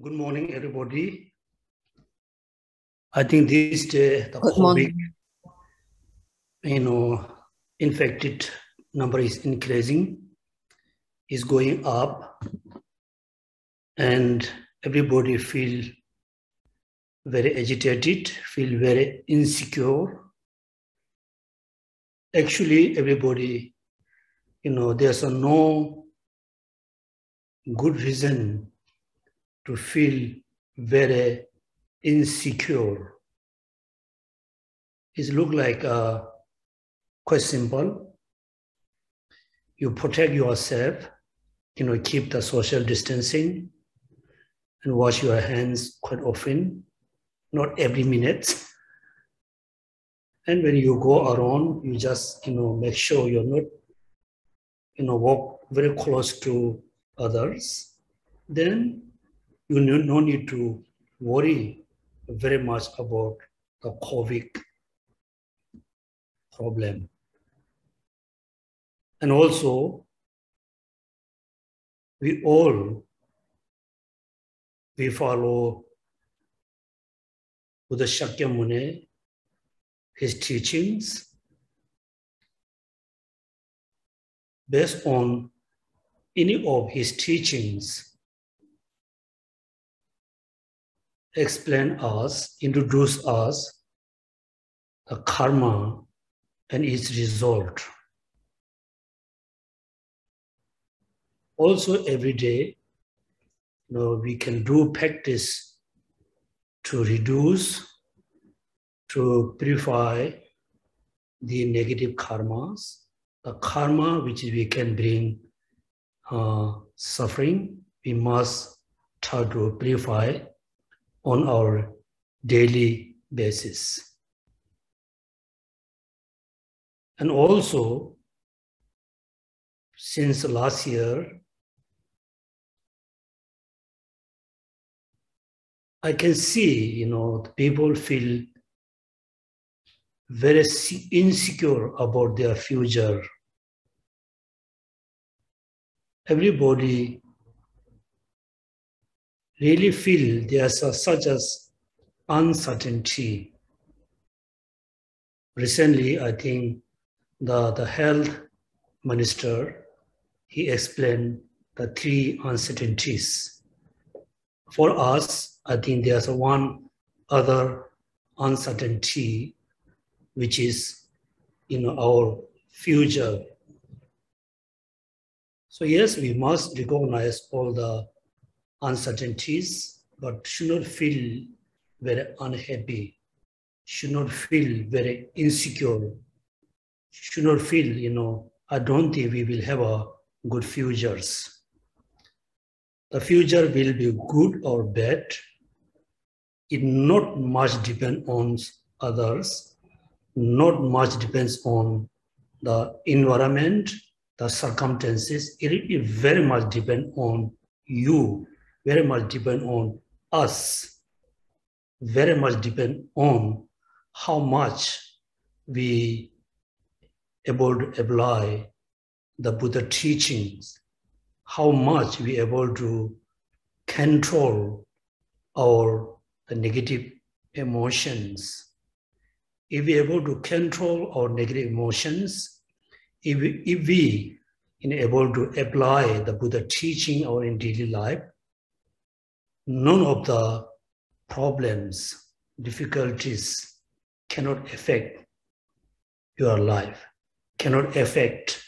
Good morning, everybody. I think this day the Good COVID, morning. infected number is increasing, is going up, and everybody feel very agitated, feel very insecure. Actually, everybody, there's no good reason to feel very insecure. It looks like quite simple. You protect yourself, keep the social distancing and wash your hands quite often, not every minute. And when you go around, you just, make sure you're not, walk very close to others. Then you no need to worry very much about the COVID problem. And also, we follow Buddha Shakyamuni, his teachings. Based on any of his teachings, introduce us the karma and its result. Also, every day, we can do practice to reduce, to purify the negative karmas, the karma which we can bring suffering. We must try to purify on our daily basis. And also, since last year, I can see, people feel very insecure about their future. Everybody really feel there's such as uncertainty. Recently, I think the health minister, he explained the three uncertainties. For us, I think there's one other uncertainty, which is, our future. So yes, we must recognize all the uncertainties, but should not feel very unhappy, should not feel very insecure, should not feel, I don't think we will have a good futures. The future will be good or bad. It not much depends on others, not much depends on the environment, the circumstances. It very much depends on you, very much depends on us, very much depends on how much we able to apply the Buddha teachings, how much we able to control the negative emotions. If we able to control our negative emotions, if we able to apply the Buddha teaching or in daily life, none of the problems, difficulties cannot affect your life, cannot affect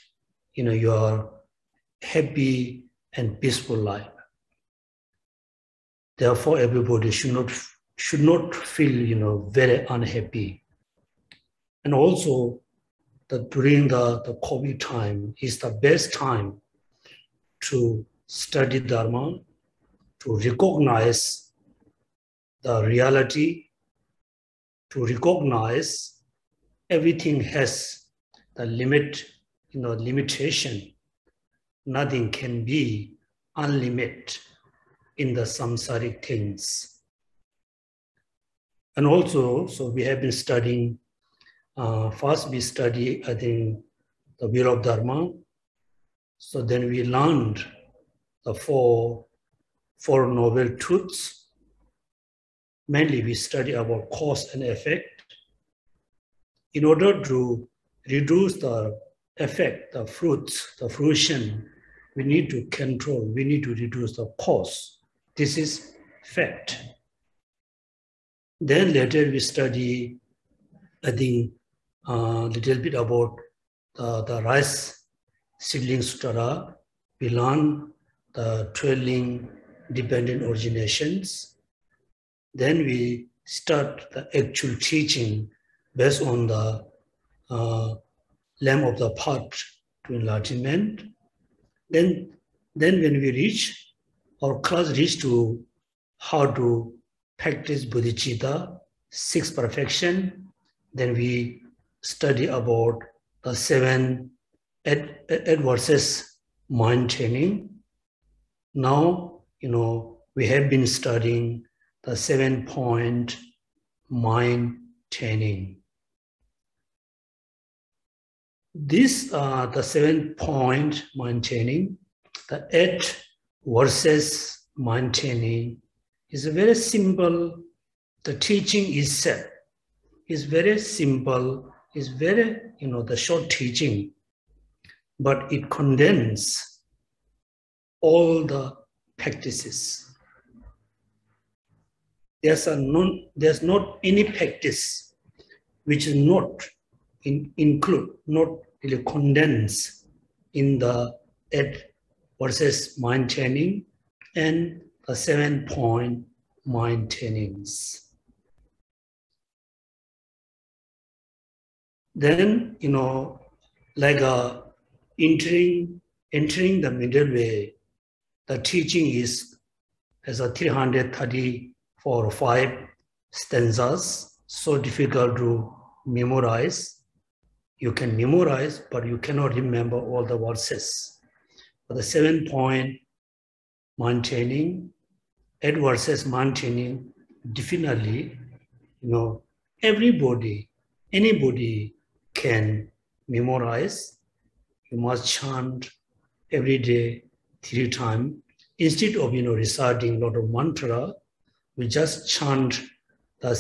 your happy and peaceful life. Therefore, everybody should not feel very unhappy. And also, during the COVID time is the best time to study Dharma, to recognize the reality, to recognize everything has the limitation. Nothing can be unlimited in the samsaric things. And also, so we have been studying, first we study, I think, the wheel of Dharma. So then we learned the four Four Noble Truths. Mainly we study about cause and effect. In order to reduce the effect, the fruits, the fruition, we need to control, we need to reduce the cause. This is fact. Then later we study, I think, a little bit about the rice seedling sutara. We learn the 12 dependent originations. Then we start the actual teaching based on the lamp of the path to enlightenment. Then when we reach, our class reach to how to practice bodhicitta, 6 perfection. Then we study about the 7 versus mind training. Now, we have been studying the 7-point mind training. These are the 7-point mind training. The 8 verses mind training is very simple. The teaching itself is very simple. It's very, the short teaching, but it condenses all the practices. There's not any practice which is not not really condensed in the 8 verses mind training and the 7-point mind trainings. Then, like entering the middle way, the teaching is as a 334 or 5 stanzas, so difficult to memorize. You can memorize, but you cannot remember all the verses. For the 7-point mind training, 8 verses mind training, definitely, anybody can memorize. You must chant every day 3 times. Instead of reciting a lot of mantra, we just chant the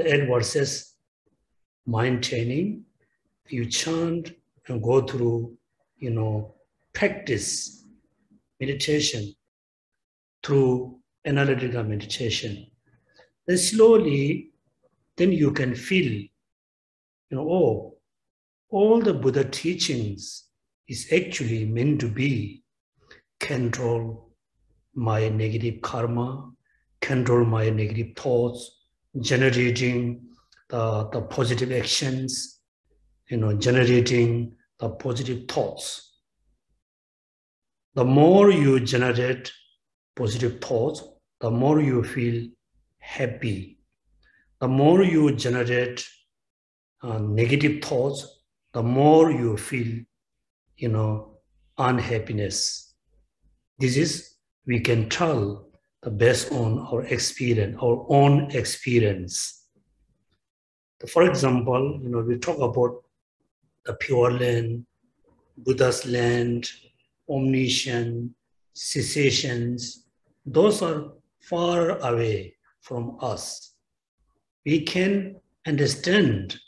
8 verses mind training. You chant and go through, practice meditation through analytical meditation. Then slowly, then you can feel, all the Buddha teachings is actually meant to be control my negative karma, control my negative thoughts, generating the positive actions, generating the positive thoughts. The more you generate positive thoughts, the more you feel happy. The more you generate negative thoughts, the more you feel, unhappiness. This is, we can tell based on our experience, our own experience. For example, we talk about the Pure Land, Buddha's land, omniscience, cessations. Those are far away from us. We can understand,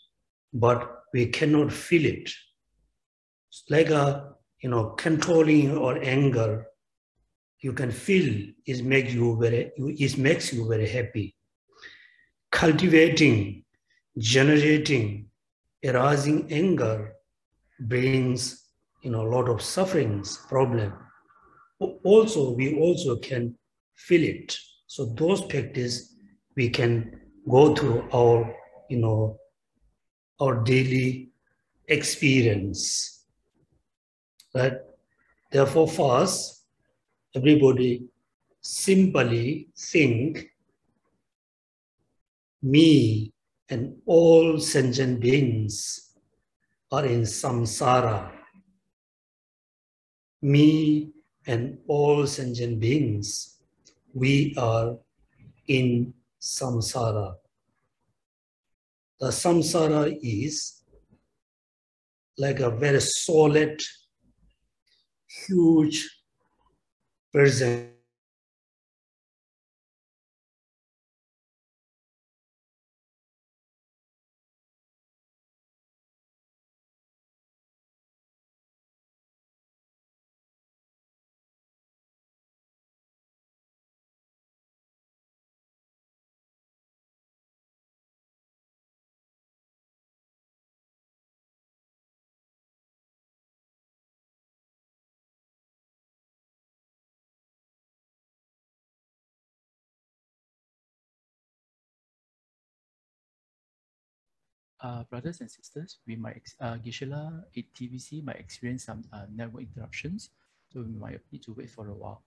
but we cannot feel it. It's like controlling or anger. You can feel it makes you very happy. Cultivating, generating, arousing anger brings a lot of sufferings, problem. Also, we also can feel it. So those practice we can go through our daily experience. Right? Therefore, first, everybody simply think, me and all sentient beings are in samsara. Me and all sentient beings, we are in samsara. The samsara is like a very solid, huge present Brothers and sisters, we might Geshe TVC might experience some network interruptions, so we might need to wait for a while.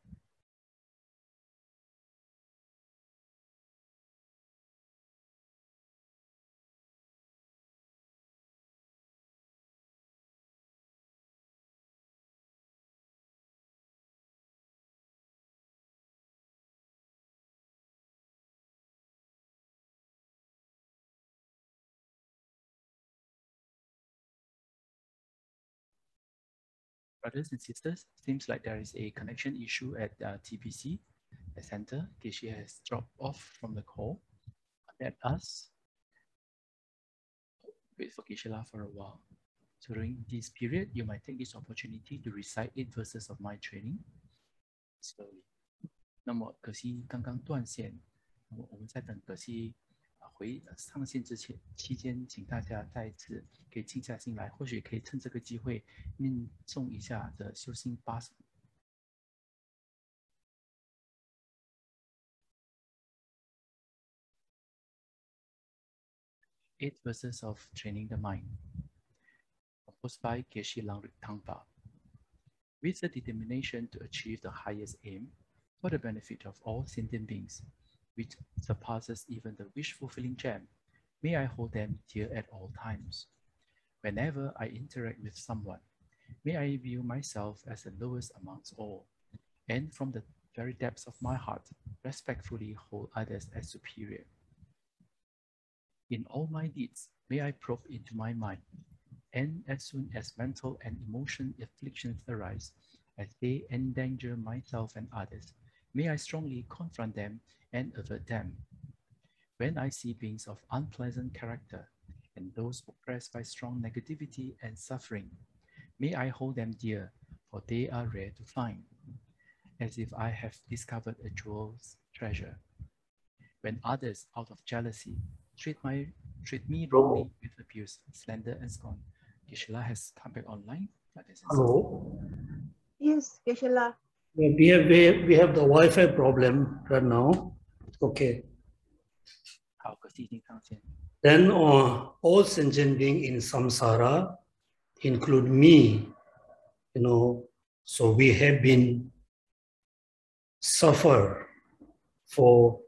Brothers and sisters, seems like there is a connection issue at TBC, the center. Geshe has dropped off from the call. Let us wait for Geshe for a while. So during this period, you might take this opportunity to recite 8 verses of my training slowly. 那么可惜刚刚断线，我们在等可惜上线之前期间，请大家再一次可以静下心来，或许可以趁这个机会念诵一下的修心八颂。8 verses of training the mind, composed by Geshe Langri Thangpa. With the determination to achieve the highest aim for the benefit of all sentient beings, which surpasses even the wish-fulfilling gem, may I hold them dear at all times. Whenever I interact with someone, may I view myself as the lowest amongst all, and from the very depths of my heart, respectfully hold others as superior. In all my deeds, may I probe into my mind, and as soon as mental and emotional afflictions arise, as they endanger myself and others, may I strongly confront them and avert them. When I see beings of unpleasant character and those oppressed by strong negativity and suffering, may I hold them dear, for they are rare to find, as if I have discovered a jewel's treasure. When others, out of jealousy, treat me wrongly with abuse, slander, and scorn, Geshe has come back online. Hello. Yes, Geshe. We have the Wi-Fi problem right now. Okay. Then all sentient beings in samsara include me, so we have been suffer for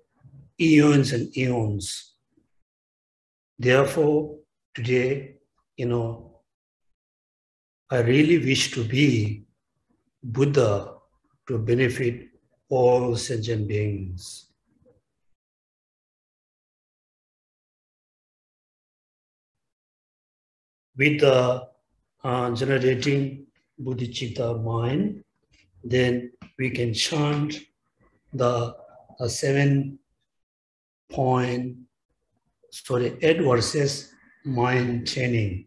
eons and eons. Therefore, today, I really wish to be Buddha to benefit all sentient beings. With the generating bodhicitta mind, then we can chant the 8 verses mind training.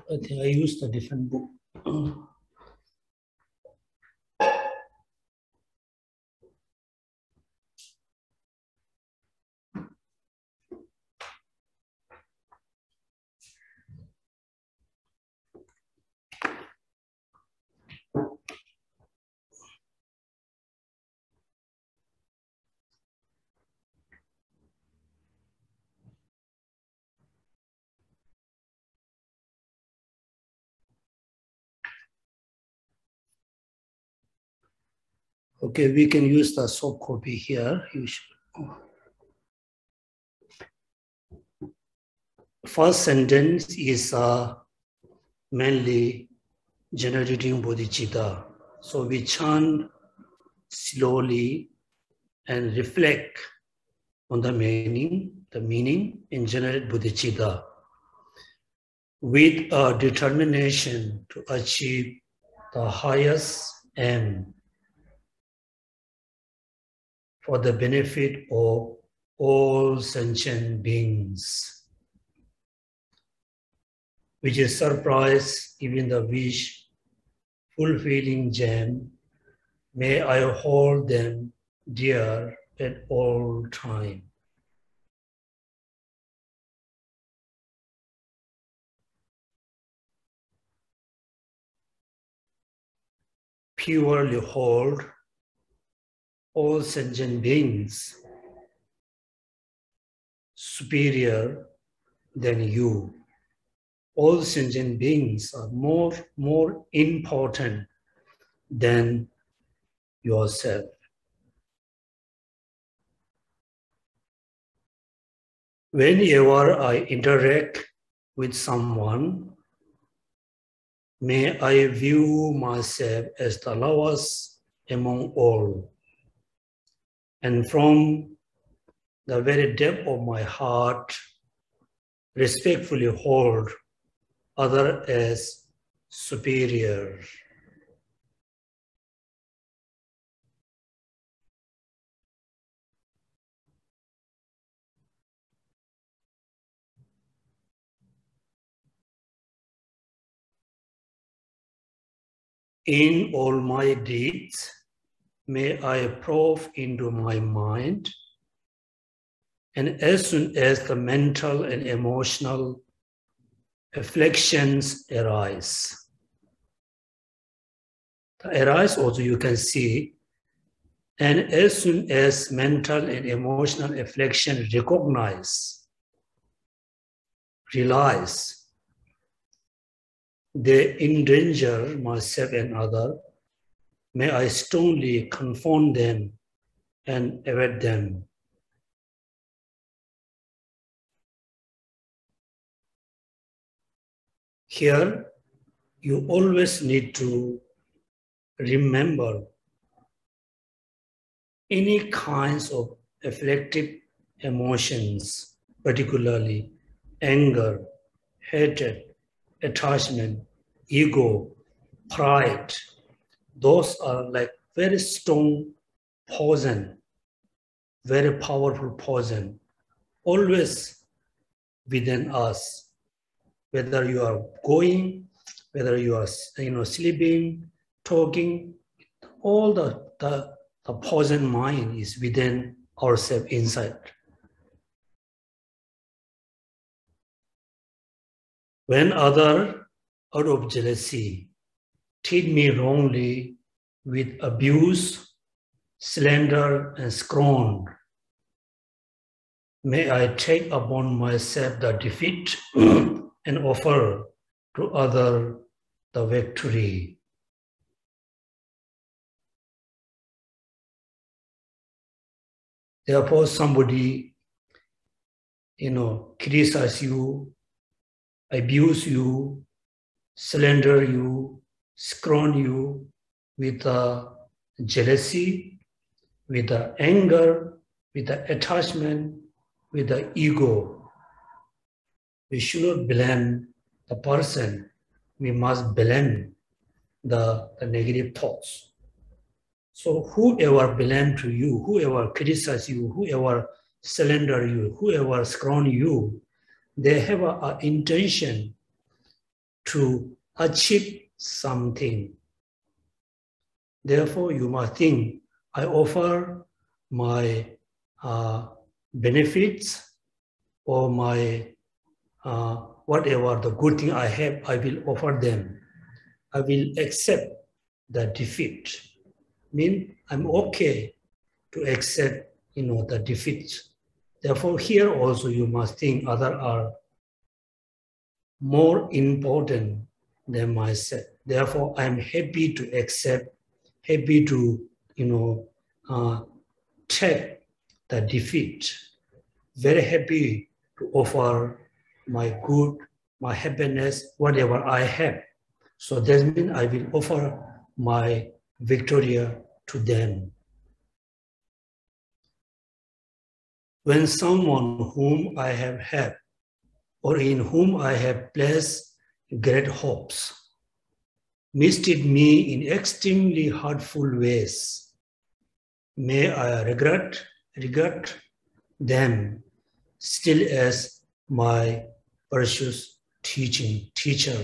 I think I used a different book. Okay, we can use the soft copy here. First sentence is mainly generating bodhicitta. So we chant slowly and reflect on the meaning and generate bodhicitta with a determination to achieve the highest aim for the benefit of all sentient beings, which is surprise even the wish fulfilling gem. May I hold them dear at all time. purely hold all sentient beings superior than you. All sentient beings are more important than yourself. Whenever I interact with someone, may I view myself as the lowest among all. And from the very depth of my heart, respectfully hold others as superior. In all my deeds, may I probe into my mind, and as soon as the mental and emotional afflictions arise, also you can see, and as soon as mental and emotional affliction realize, they endanger myself and others, may I sternly confront them and avoid them. Here, you always need to remember any kinds of afflictive emotions, particularly anger, hatred, attachment, ego, pride. Those are like very strong poison, very powerful poison, always within us. Whether you are going, whether you are sleeping, talking, all the poison mind is within ourselves inside. When others, out of jealousy, treat me wrongly with abuse, slander, and scorn, may I take upon myself the defeat and offer to others the victory. Therefore, somebody, criticize you, abuse you, slander you, scorn you with jealousy, with the anger, with the attachment, with the ego. We should not blame the person. We must blame the negative thoughts. So whoever blame to you, whoever criticize you, whoever slander you, whoever scorn you, they have an intention to achieve something. Therefore, you must think, I offer my benefits or my whatever the good thing I have, I will offer them. I will accept the defeat. I'm okay to accept, the defeat. Therefore, here also you must think others are more important than myself. Therefore, I'm happy to accept, happy to, take the defeat. Very happy to offer my good, my happiness, whatever I have. So that means I will offer my victory to them. When someone whom I have helped or in whom I have placed great hopes mistreat me in extremely hurtful ways, may I regret them still as my precious teacher.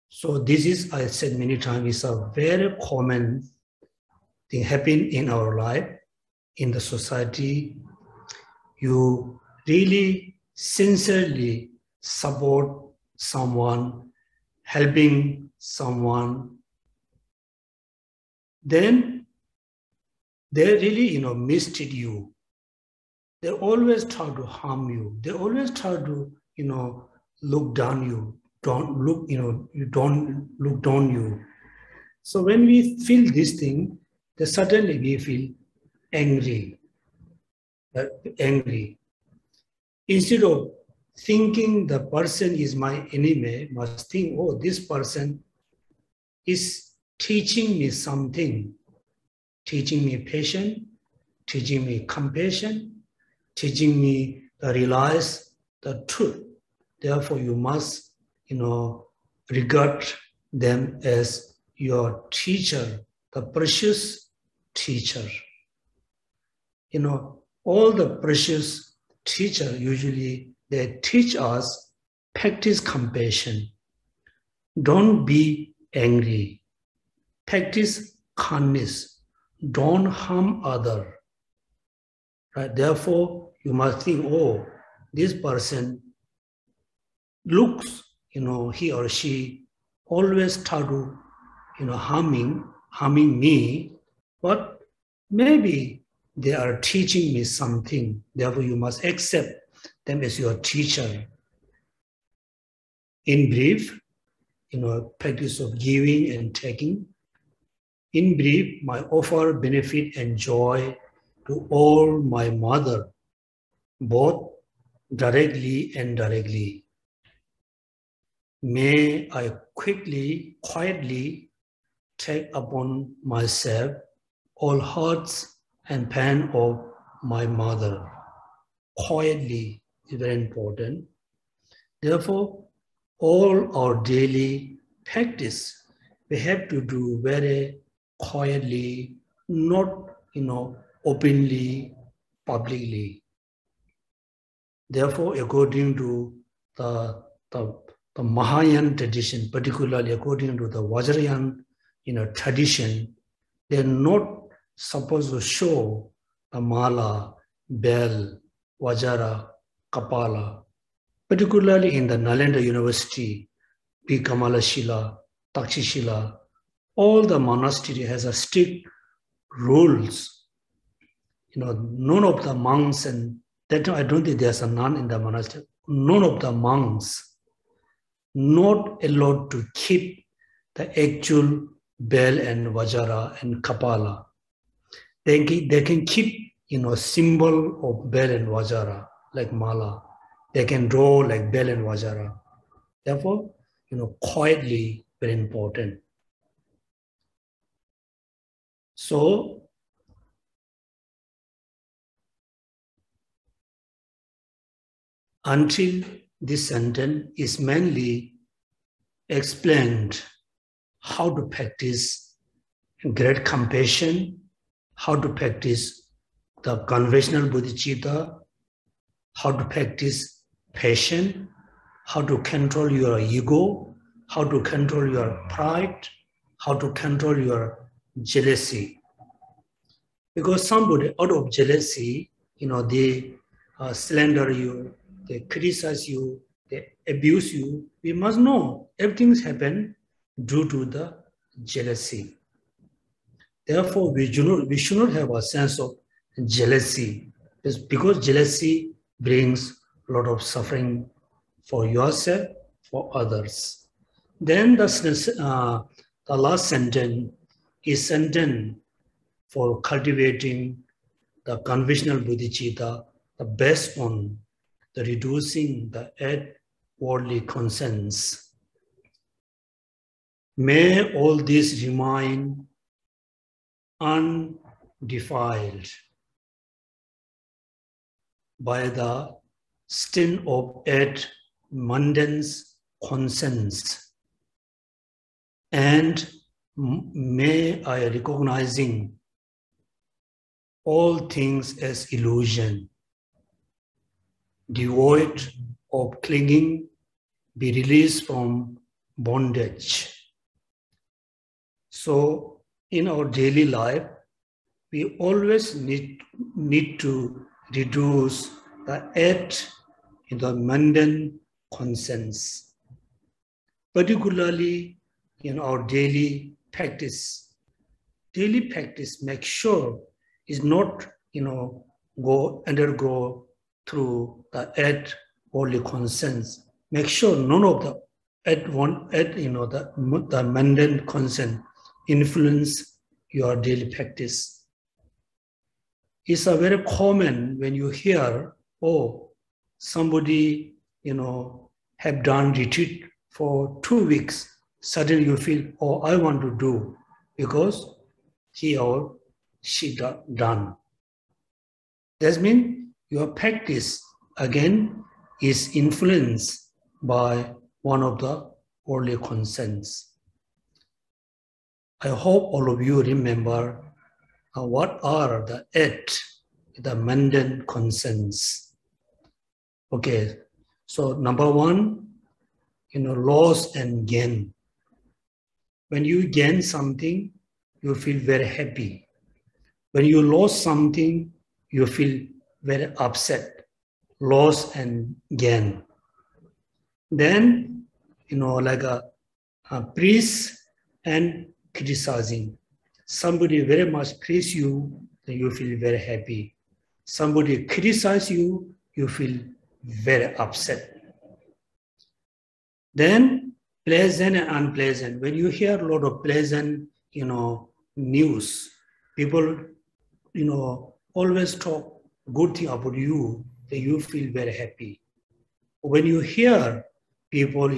So this is, I said many times, is a very common thing happen in our life, in the society. You really sincerely support someone, helping someone, then they really, mistreat you. They always try to harm you. They always try to, look down you. You don't look down you. So when we feel this thing, then suddenly we feel angry. Instead of thinking the person is my enemy, must think, oh, this person is teaching me something, teaching me patience, teaching me compassion, teaching me to realize the truth. Therefore, you must, regard them as your teacher, the precious teacher. All the precious teacher, usually they teach us, practice compassion. Don't be angry. Practice kindness. Don't harm others. Right? Therefore, you must think, oh, this person looks, he or she always try to, harming me, but maybe they are teaching me something. Therefore, you must accept them as your teacher. In brief, practice of giving and taking. In brief, my offer, benefit, and joy to all my mother, both directly and indirectly. May I quietly take upon myself all hurts and pain of my mother. Quietly is very important. Therefore, all our daily practice, we have to do very quietly, not, openly, publicly. Therefore, according to the Mahayana tradition, particularly according to the Vajrayana, tradition, they're not supposed to show the mala, bell, vajra, kapala. Particularly in the Nalanda University, P. Kamala Shila, Takshishila, all the monastery has a strict rules. None of the monks, and that I don't think there's a nun in the monastery, none of the monks not allowed to keep the actual bell and vajra and kapala. They can keep, symbol of bell and vajra, like mala. They can draw like bell and vajra. Therefore, quietly, very important. So, until this sentence is mainly explained how to practice great compassion, how to practice the conventional bodhicitta, how to practice patience, how to control your ego, how to control your pride, how to control your jealousy. Because somebody out of jealousy, they slander you, they criticize you, they abuse you. We must know everything's happened due to the jealousy. Therefore, we should not have a sense of jealousy, because jealousy brings a lot of suffering for yourself, for others. Then the last sentence is sentence for cultivating the conventional bodhicitta, the best one, the reducing the 8 worldly concerns. May all this remain undefiled by the stain of 8 mundane concerns, and may I, recognizing all things as illusion, devoid of clinging, be released from bondage. So in our daily life, we always need to reduce the 8 in the mundane concerns. particularly in our daily practice. Daily practice, make sure is not, undergo through the 8 worldly concerns. Make sure none of the the mundane concern influence your daily practice. It's a very common when you hear, oh, somebody, have done retreat for 2 weeks. Suddenly you feel, oh, I want to do because he or she done. That means your practice again is influenced by one of the worldly concerns. I hope all of you remember what are the 8, the mundane concerns. Okay, so number 1, loss and gain. When you gain something, you feel very happy. When you lose something, you feel very upset. Loss and gain. Then, like a praise and criticizing. Somebody very much praise you, then you feel very happy. Somebody criticize you, you feel very upset. Then pleasant and unpleasant. When you hear a lot of pleasant, news, people, always talk good thing about you, then you feel very happy. When you hear people,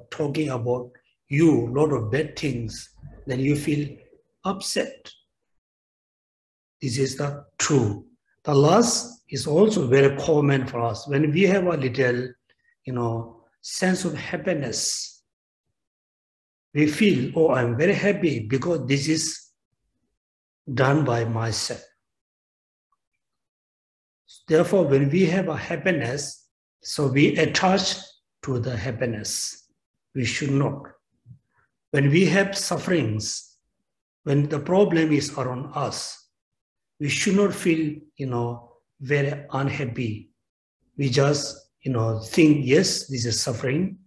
talking about you, a lot of bad things, then you feel upset. This is the true. The last is also very common for us. When we have a little, sense of happiness, we feel, oh, I'm very happy because this is done by myself. Therefore, when we have a happiness, so we attach to the happiness. We should not. When we have sufferings, when the problem is around us, we should not feel, very unhappy. We just, think, yes, this is suffering.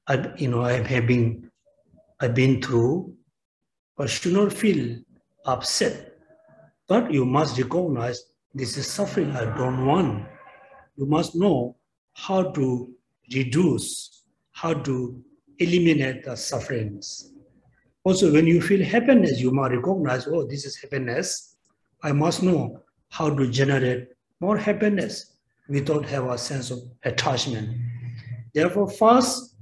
I've been through, but should not feel upset. But you must recognize this is suffering I don't want. You must know how to reduce, how to eliminate the sufferings. Also, when you feel happiness, you must recognize, oh, this is happiness. I must know how to generate more happiness without have a sense of attachment. Therefore, first,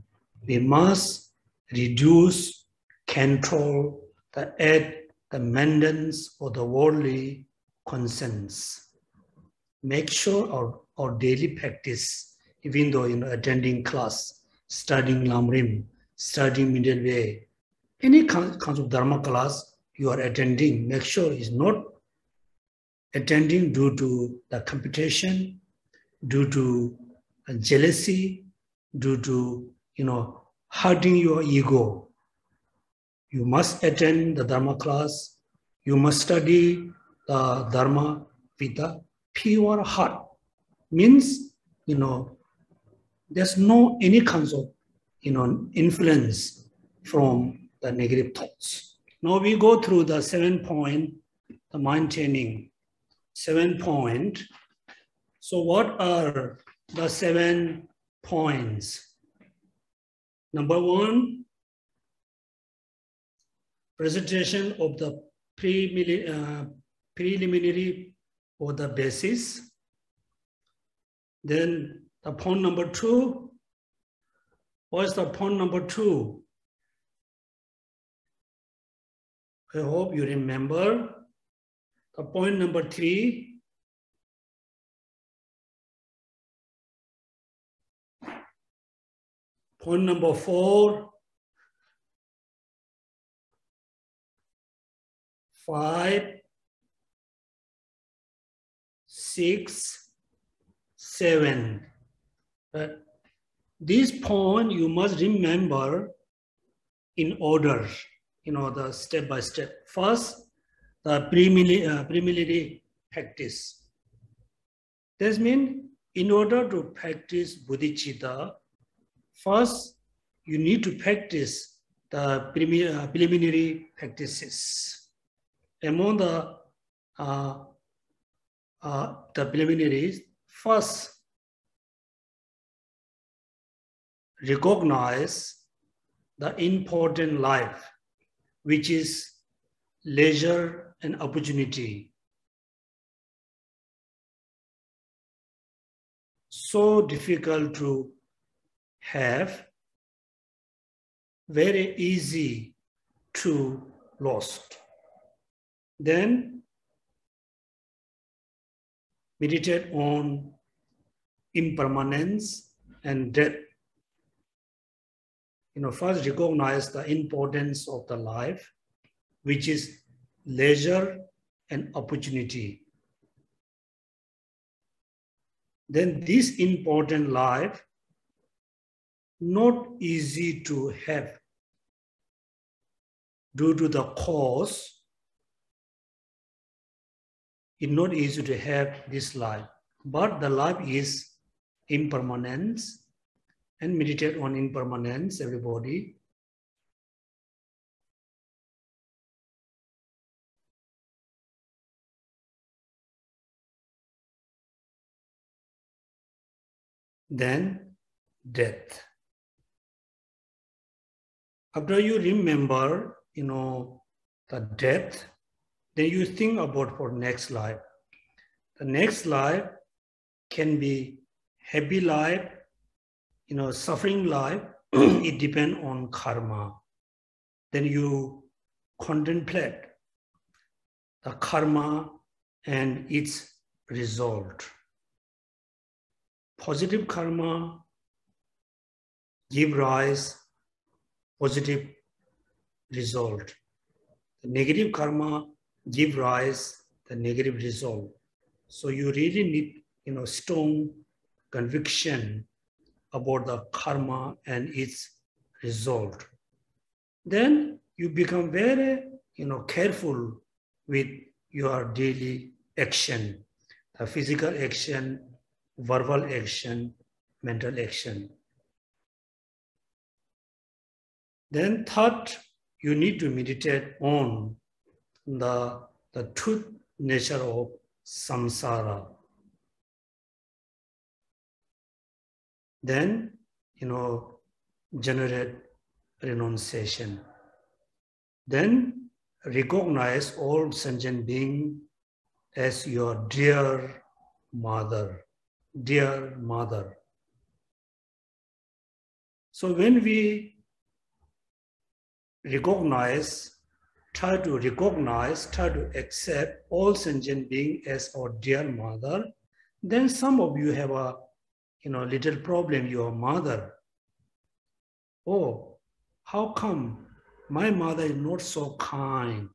we must reduce, control the maintenance or the worldly concerns. Make sure our daily practice, even though attending class, studying Lamrim, studying middle way, any kind of Dharma class you are attending, make sure is not attending due to the competition, due to jealousy, due to hurting your ego. You must attend the Dharma class. You must study the Dharma with a pure heart. Means, there's no any kinds of, influence from the negative thoughts. Now we go through the 7 point, the mind training. 7 point. So what are the 7 points? Number 1, presentation of the preliminary or the basis. Then the point number 2. What is the point number 2? I hope you remember. The point number 3. Point number 4. 5, 6, 7. This point you must remember in order, the step by step. First, the preliminary practice. This means in order to practice bodhicitta, first you need to practice the preliminary practices. Among the preliminaries, first, recognize the important life, which is leisure and opportunity. So difficult to have, very easy to lost. Then meditate on impermanence and death. First recognize the importance of the life, which is leisure and opportunity. Then this important life, not easy to have due to the cause. It's not easy to have this life, but the life is impermanence, and meditate on impermanence, everybody. Then death. After you remember, the death, then you think about for next life. The next life can be happy life, suffering life. It depends on karma. Then you contemplate the karma and its result. Positive karma give rise positive result. The negative karma give rise the negative result. So you really need, strong conviction about the karma and its result. Then you become very, careful with your daily action, the physical action, verbal action, mental action. Then third, you need to meditate on the truth nature of samsara. Then, generate renunciation. Then recognize all sentient beings as your dear mother. Dear mother. So when we try to accept all sentient beings as our dear mother, then some of you have a little problem, your mother. Oh, how come my mother is not so kind,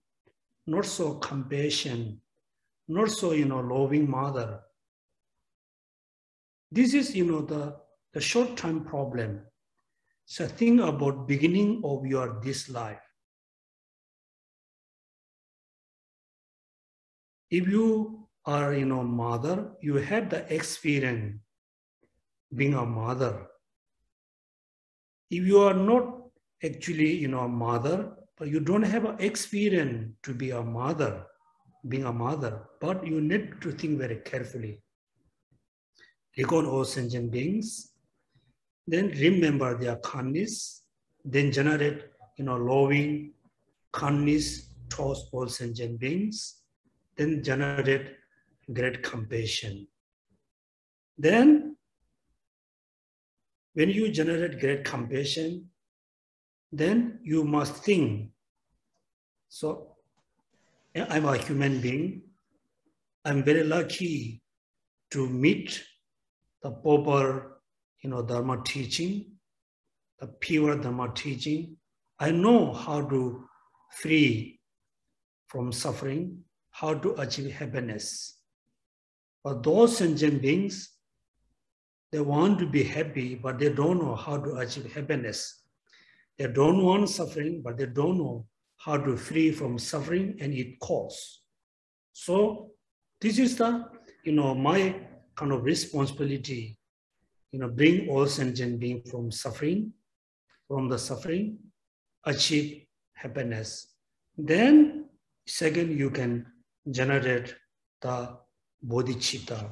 not so compassionate, not so, loving mother? This is, the short-term problem. So think about beginning of this life. If you are, mother, you have the experience being a mother. If you are not actually, a mother, but you don't have an experience to be a mother, being a mother, but you need to think very carefully. Record all sentient beings, then remember their kindness, then generate, loving kindness towards all sentient beings, then generate great compassion. Then, when you generate great compassion, then you must think, so I'm a human being, I'm very lucky to meet the proper, Dharma teaching, the pure Dharma teaching. I know how to free from suffering, how to achieve happiness. But those sentient beings, they want to be happy, but they don't know how to achieve happiness. They don't want suffering, but they don't know how to free from suffering and its cause. So this is the, my kind of responsibility, bring all sentient beings from suffering, from the suffering, achieve happiness. Then, second, you can generate the bodhicitta.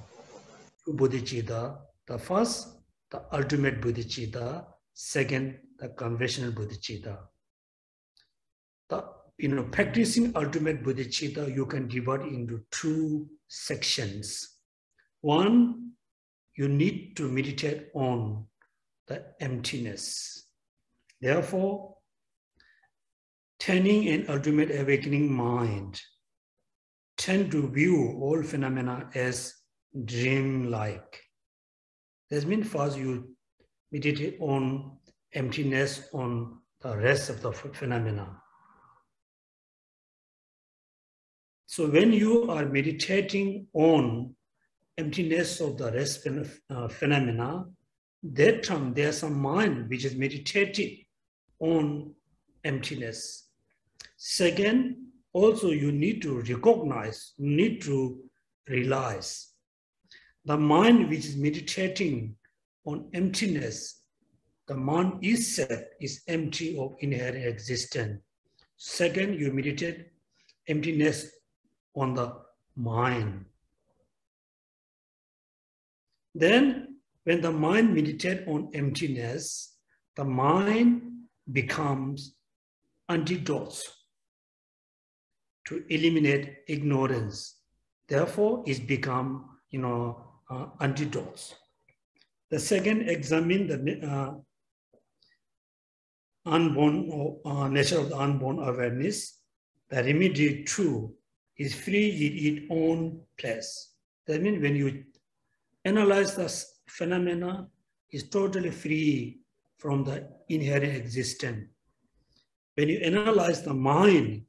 Bodhicitta, the first, the ultimate bodhicitta, second, the conventional bodhicitta. Practicing ultimate bodhicitta, you can divide into two sections. One, you need to meditate on the emptiness. Therefore, turning an ultimate awakening mind tend to view all phenomena as dream-like. That means first you meditate on emptiness on the rest of the phenomena. So when you are meditating on emptiness of the rest phenomena, that time there's a mind which is meditating on emptiness. Second, also you need to recognize, you need to realize the mind which is meditating on emptiness, the mind itself is empty of inherent existence. Second, you meditate emptiness on the mind. Then, when the mind meditates on emptiness, the mind becomes antidotes to eliminate ignorance. Therefore, it becomes, antidotes. The second, examine the unborn nature of the unborn awareness. The remedy too is free in its own place. That means when you analyze the phenomena, is totally free from the inherent existence. When you analyze the mind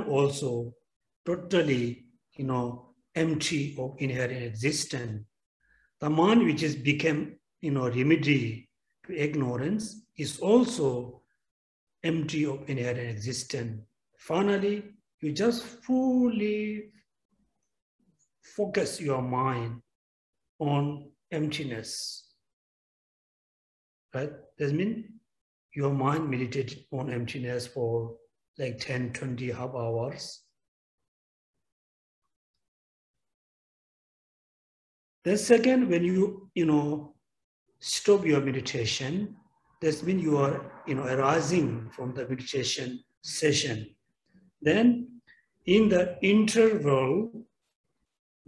also totally, empty of inherent existence. The mind which is become, remedy to ignorance is also empty of inherent existence. Finally, you just fully focus your mind on emptiness, right? That means your mind meditated on emptiness for like 10, 20 half hours. The second, when you, stop your meditation, that means you are, arising from the meditation session. Then in the interval,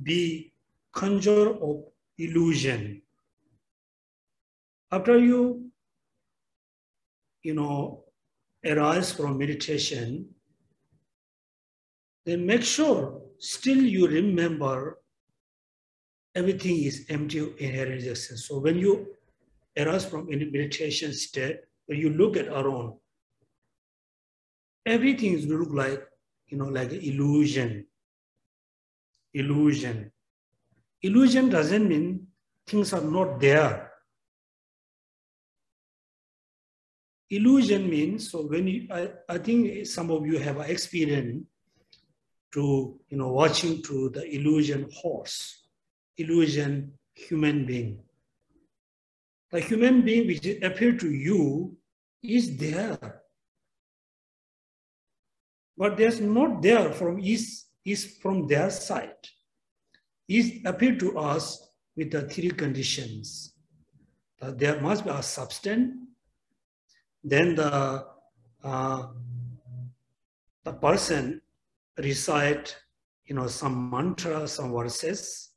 be conjure of illusion. After you, arise from meditation, then make sure still you remember everything is empty of inherent existence. So when you arise from meditation state, when you look at around, everything look like, like an illusion. Illusion. Illusion doesn't mean things are not there. Illusion means, so when you, I think some of you have experience to, watching to the illusion horse, illusion human being. The human being which appear to you is there. But there's not there from is from their side. Is appear to us with the three conditions. There must be a substance. Then the person recite, some mantra, some verses.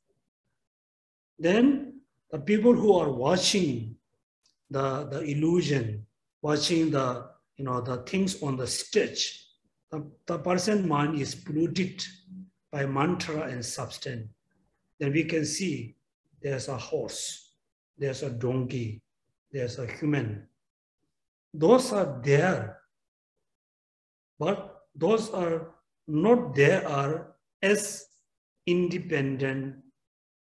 Then the people who are watching the illusion, watching the the things on the stage, the person mind is polluted by mantra and substance. Then we can see there's a horse, there's a donkey, there's a human. Those are there, but those are not there as independent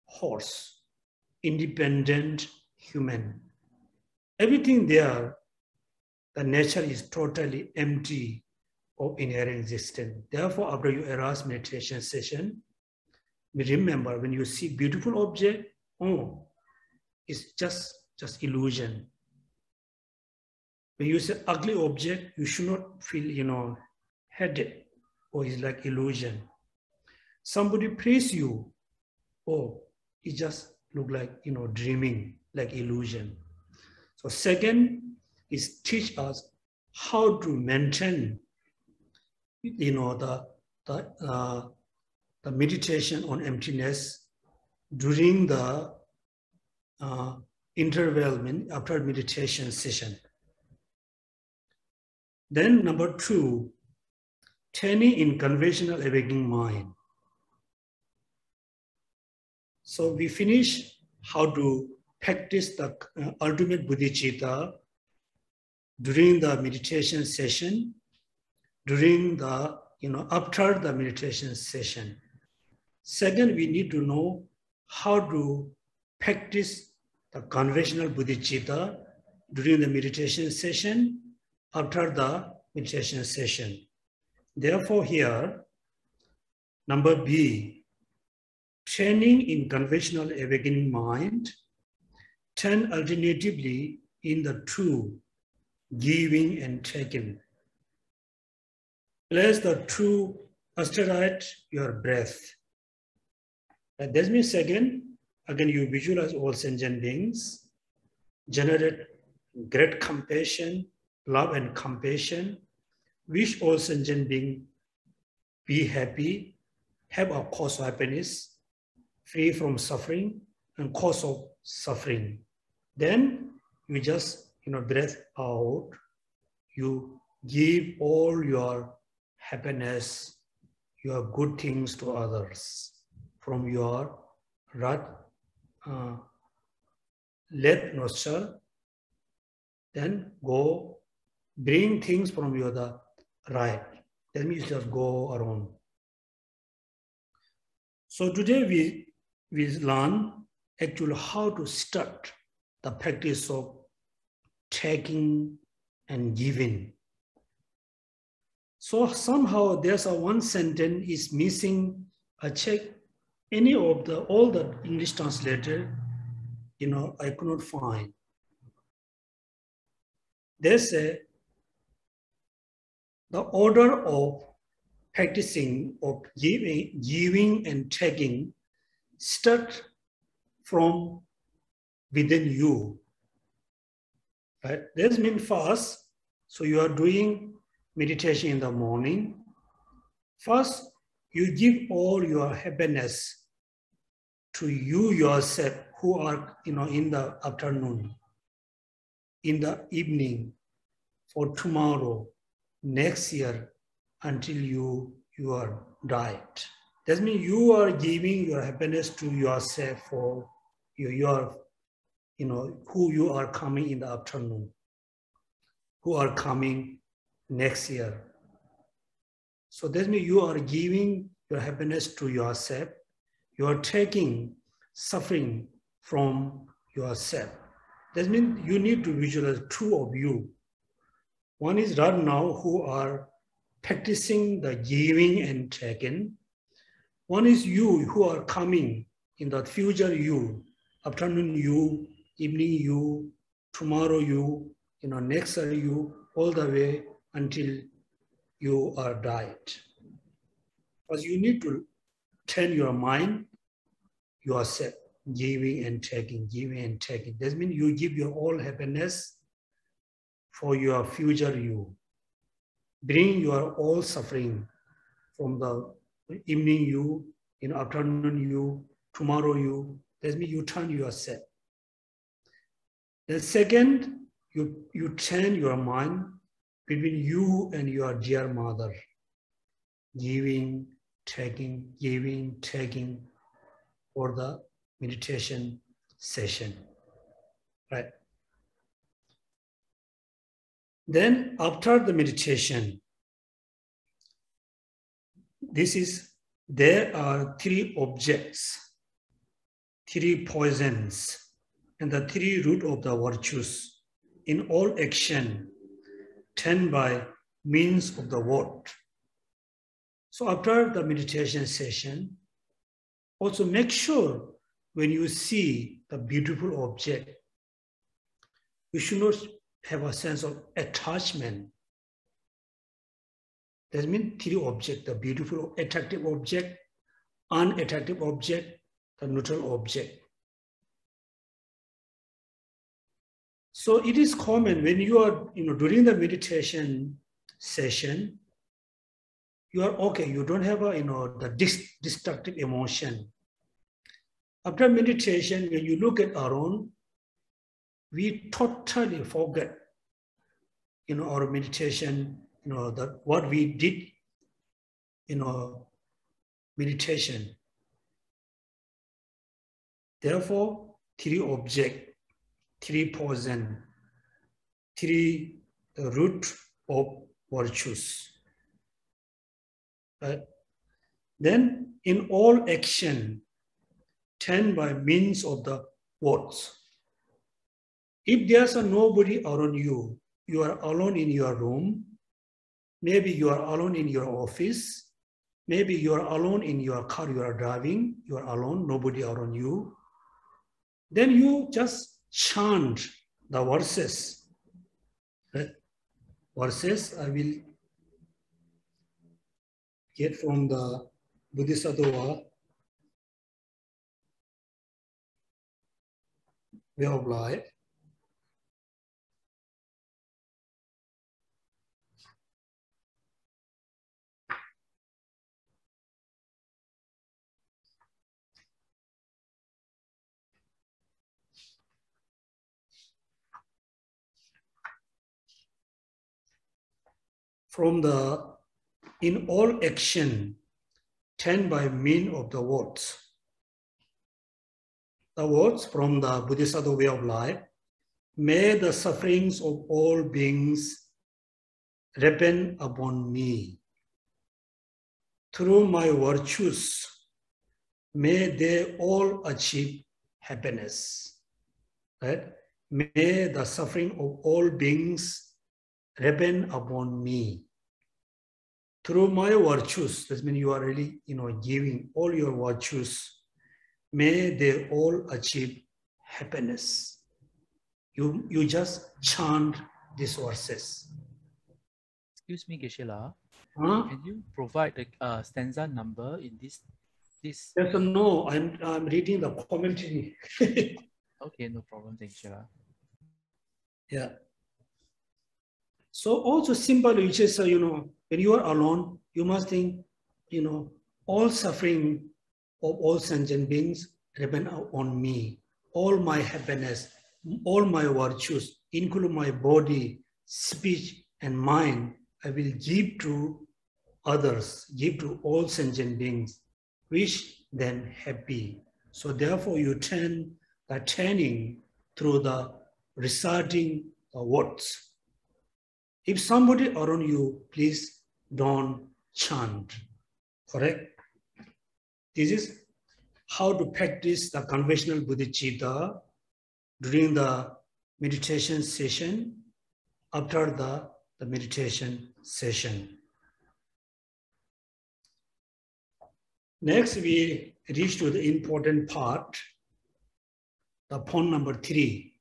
horse, independent human. Everything there, the nature is totally empty of inherent existence. Therefore, after you arise meditation session, remember when you see beautiful object, oh, it's just illusion. when you say ugly object, you should not feel, headache or it's like illusion. Somebody praise you, oh, it just look like, dreaming, like illusion. So second is teach us how to maintain, the meditation on emptiness during the interval after meditation session. Then number 2, training in conventional awakening mind. So we finish how to practice the ultimate bodhicitta during the meditation session, during the, after the meditation session. Second, we need to know how to practice the conventional bodhicitta during the meditation session, after the meditation session. Therefore here, number B, training in conventional awakening mind, turn alternatively in the two, giving and taking. Place the two asteroid your breath. That means again you visualize all sentient beings, generate great compassion, love and compassion, wish all sentient beings be happy, have a cause of happiness, free from suffering and cause of suffering. Then you just, breath out, you give all your happiness, your good things to others from your left nostril, then go bring things from your right. That means just go around. So today we learn actually how to start the practice of taking and giving. So somehow there's one sentence is missing. I check any of all the English translated, I could not find. They say the order of practicing of giving and taking start from within you. Right? This means first, so you are doing meditation in the morning. First, you give all your happiness to you yourself who are, in the afternoon, in the evening, for tomorrow, next year, until you are died. That means you are giving your happiness to yourself for your who you are coming in the afternoon, who are coming next year. So that means you are giving your happiness to yourself. You are taking suffering from yourself. That means you need to visualize two of you. One is right now who are practicing the giving and taking. One is you who are coming in the future you, afternoon you, evening you, tomorrow you, next year you, all the way until you are died. Because you need to train your mind yourself, giving and taking, giving and taking. That means you give your all happiness for your future you. Bring your all suffering from the evening you, afternoon you, tomorrow you. That means you turn yourself. The second, you train your mind between you and your dear mother. Giving, taking for the meditation session, right? Then after the meditation, there are 3 objects, 3 poisons, and the 3 root of the virtues in all action, 10 by means of the word. So after the meditation session, also make sure when you see the beautiful object, you should not have a sense of attachment. That means three objects: the beautiful, attractive object, unattractive object, the neutral object. So it is common when you are, during the meditation session, you are okay. You don't have a, the destructive emotion. After meditation, when you look at our own, we totally forget, our meditation, that what we did, meditation. Therefore, three objects, three poison, three root of virtues. Then, in all action, 10 by means of the words. If there's nobody around you, you are alone in your room, maybe you are alone in your office, maybe you are alone in your car, you are driving, you are alone, nobody around you. Then you just chant the verses. Verses I will get from the Bodhisattva way of life. From the in all action, 10 by mean of the words. The words from the Bodhisattva way of life. May the sufferings of all beings repent upon me. Through my virtues, may they all achieve happiness. Right? May the suffering of all beings repent upon me. Through my virtues, that means you are really, giving all your virtues. May they all achieve happiness. You just chant these verses. Excuse me, Geshe La. Huh? Can you provide the stanza number in this? Yes, no, I'm reading the commentary. Okay, no problem, Geshe La. Yeah. So also simple, which is, when you are alone, you must think, all suffering of all sentient beings repent on me. All my happiness, all my virtues, including my body, speech, and mind, I will give to others, give to all sentient beings, wish them happy. So therefore you turn the turning through the reciting the words. If somebody around you, please don't chant. Correct? This is how to practice the conventional bodhicitta during the meditation session, after the meditation session. Next, we reach to the important part, the point number 3.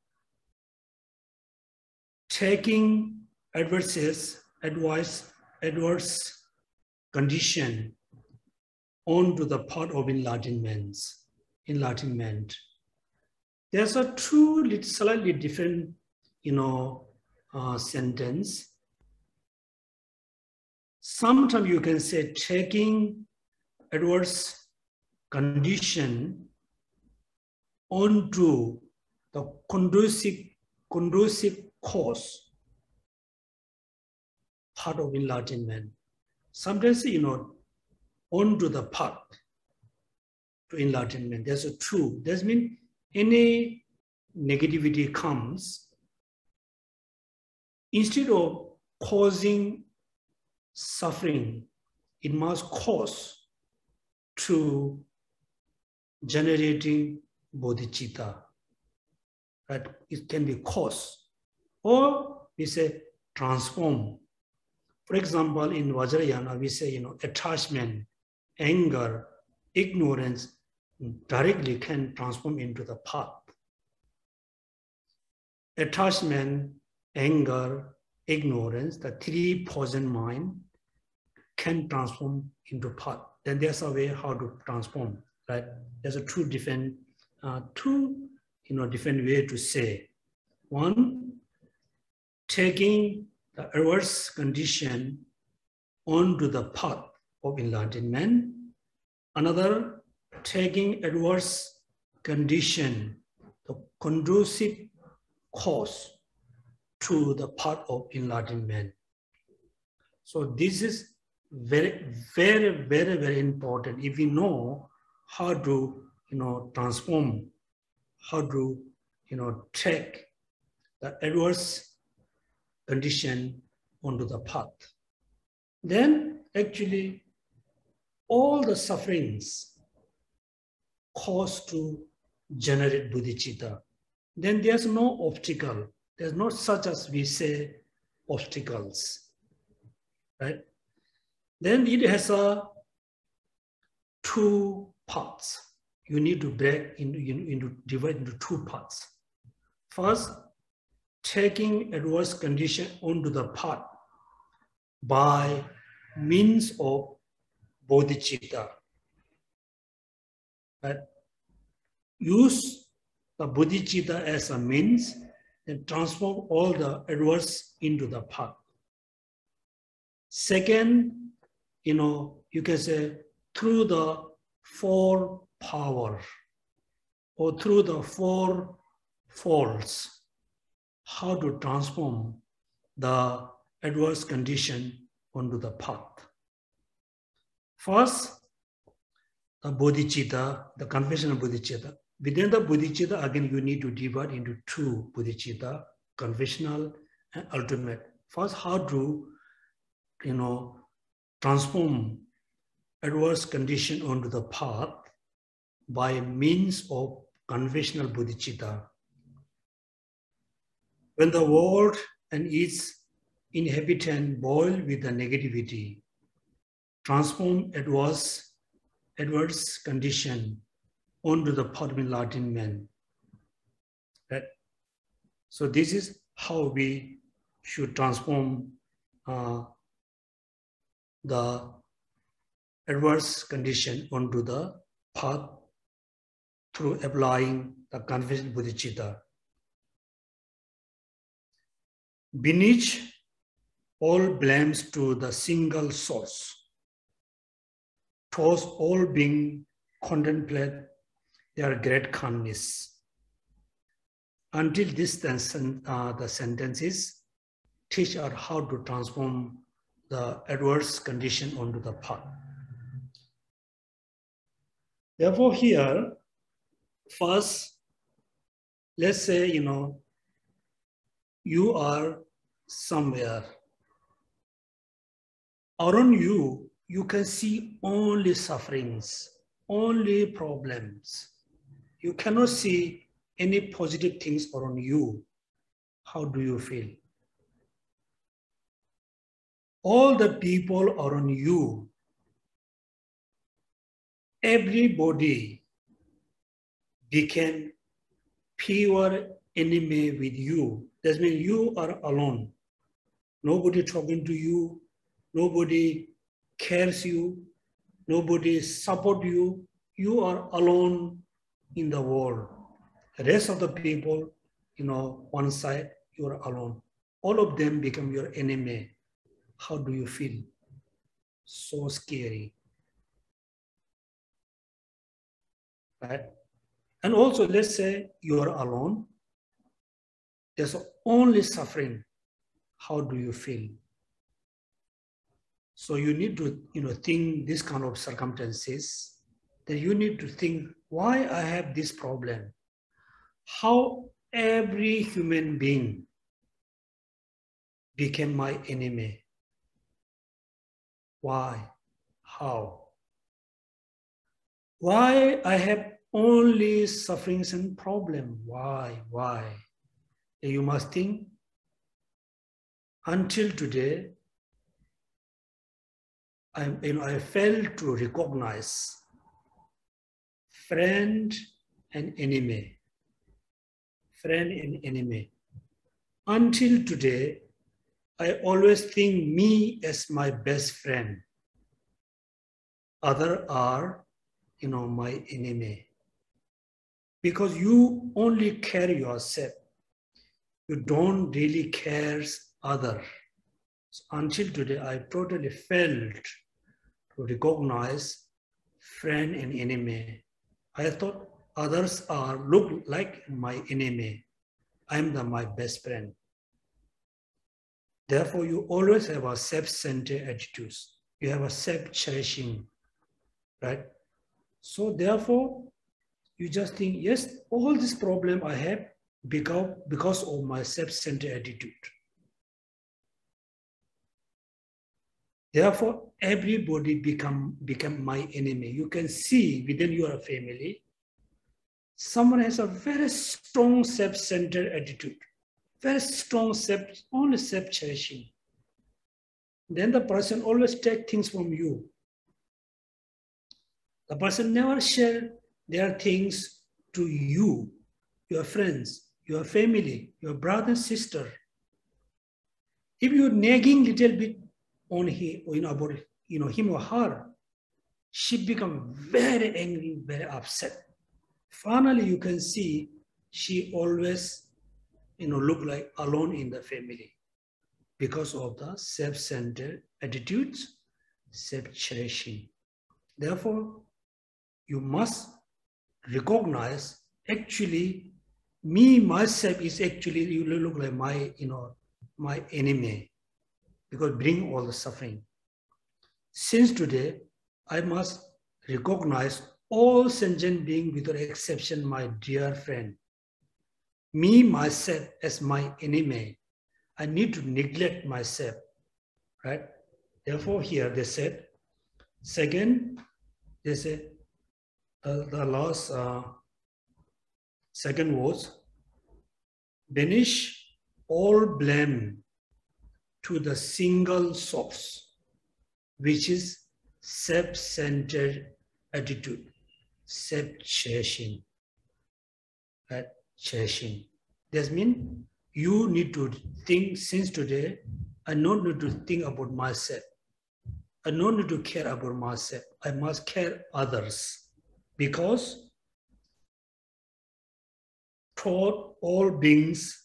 Taking adverse condition onto the path of enlightenment. There's a two slightly different, sentence. Sometimes you can say taking adverse condition onto the conducive cause, part of enlightenment. Sometimes, onto the path to enlightenment. There's a two. That means any negativity comes, instead of causing suffering, it must cause to generating bodhicitta. Right? It can be cause, or we say transform. For example, in Vajrayana, we say, attachment, anger, ignorance directly can transform into the path. Attachment anger, ignorance, the three poison mind can transform into path. Then there's a way how to transform, right? There's a two different way to say. One, taking the adverse condition onto the path of enlightenment. Another, taking adverse condition, the conducive cause to the path of enlightenment. So this is very, very, very, very important. If we know how to, transform, how to, take the adverse condition onto the path, then actually all the sufferings cause to generate bodhicitta. Then there's no obstacle. There's not such as we say obstacles, right? Then it has two parts. You need to break divide into two parts. First, taking adverse condition onto the path by means of bodhicitta. Right? Use the bodhicitta as a means and transform all the adverse into the path. Second, you can say through the four power or through the four folds, how to transform the adverse condition onto the path. First, the bodhicitta, the confession of bodhicitta. Within the bodhicitta, again, you need to divide into two bodhicitta, confessional and ultimate. First, how to, transform adverse condition onto the path by means of confessional bodhicitta. When the world and its inhabitant boil with the negativity, transform adverse condition onto the path of enlightenment. Right? So this is how we should transform the adverse condition onto the path through applying the confession bodhicitta. Beneath all blames to the single source, towards all being contemplate their great kindness. Until this, the sentences teach us how to transform the adverse condition onto the path. Therefore, here, first, let's say, you are somewhere. Around you, you can see only sufferings, only problems. You cannot see any positive things around you. How do you feel? All the people around you, everybody became pure enemy with you. That means you are alone. Nobody talking to you. Nobody cares you. Nobody support you. You are alone in the world. The rest of the people, one side, you are alone. All of them become your enemy. How do you feel? So scary. Right? And also, let's say you are alone. There's only suffering. How do you feel? So you need to, think this kind of circumstances. Then you need to think why I have this problem. How every human being became my enemy. Why? How? Why I have only sufferings and problem? Why? You must think, until today, I failed to recognize friend and enemy. Friend and enemy. Until today, I always think me as my best friend. Others are, my enemy. Because you only care yourself. You don't really care others. So until today, I totally failed to recognize friend and enemy. I thought others look like my enemy. I'm my best friend. Therefore, you always have a self-centered attitude. You have a self-cherishing, right? So therefore, you just think, yes, all this problem I have because of my self-centered attitude. Therefore, everybody become my enemy. You can see within your family, someone has a very strong self-centered attitude, very strong only self-cherishing. Then the person always takes things from you. The person never share their things to you, your friends, your family, your brother, sister. If you're nagging little bit on him, about him or her, she become very angry, very upset. Finally, you can see she always, look like alone in the family because of the self-centered attitudes, self-cherishing. Therefore, you must recognize actually me, myself is actually, you look like my enemy because bring all the suffering. Since today, I must recognize all sentient beings without exception, my dear friend. Me, myself as my enemy. I need to neglect myself, right? Therefore, here they said, second, they said, the last second was, banish all blame to the single source, which is self-centered attitude, self-cherishing, right? Cherishing. That means you need to think since today, I don't need to think about myself. I don't need to care about myself. I must care others. Because throughout all beings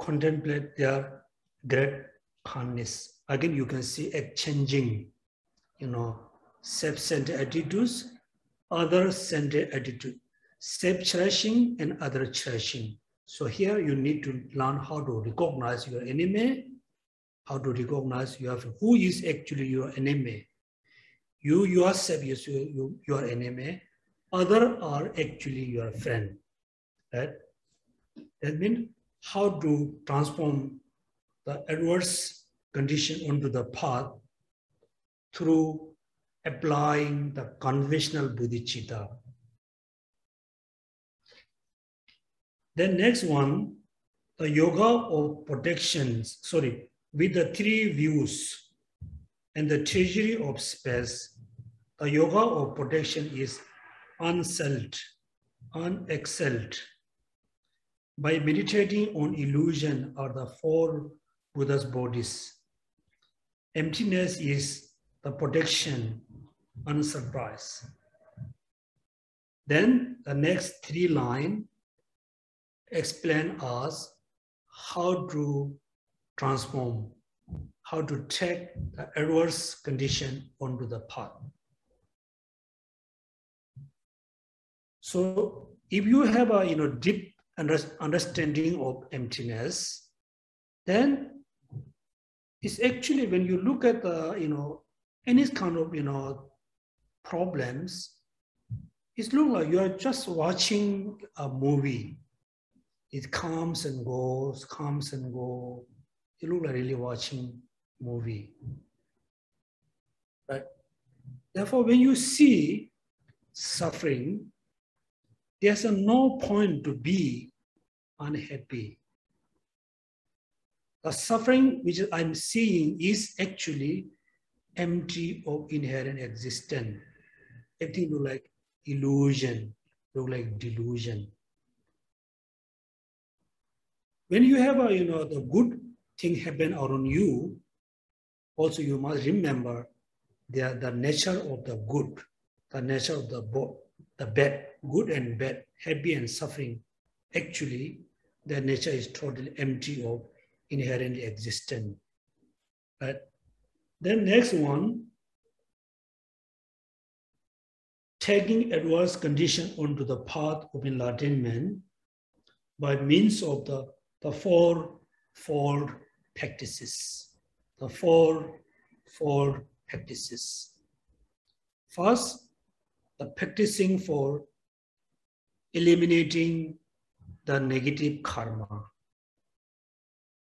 contemplate their great kindness. Again, you can see exchanging, self-centered attitudes, other-centered attitude, self-cherishing and other-cherishing. So here you need to learn how to recognize your enemy, how to recognize who is actually your enemy. You yourself is your enemy. Others are actually your friend, right? That means how to transform the adverse condition onto the path through applying the conventional bodhicitta. Then next one, the yoga of protections, with the three views and the treasury of space, the yoga of protection is unselfed, unexcelled. By meditating on illusion or the four Buddha's bodies, emptiness is the protection, unsurprise. Then the next three lines explain us how to transform, how to take the adverse condition onto the path. So if you have a deep understanding of emptiness, then it's actually when you look at the any kind of problems, it looks like you are just watching a movie. It comes and goes, comes and goes. You look like really watching movie, right? Therefore, when you see suffering, there's no point to be unhappy. The suffering which I'm seeing is actually empty of inherent existence. Everything look like illusion, look like delusion. When you have a, the good thing happen around you, also you must remember the nature of the good, the nature of the bad, good and bad, happy and suffering. Actually, their nature is totally empty of inherently existent. Right? Then next one, taking adverse condition onto the path of enlightenment by means of the fourfold practices. The fourfold practices. First, the practicing for eliminating the negative karma.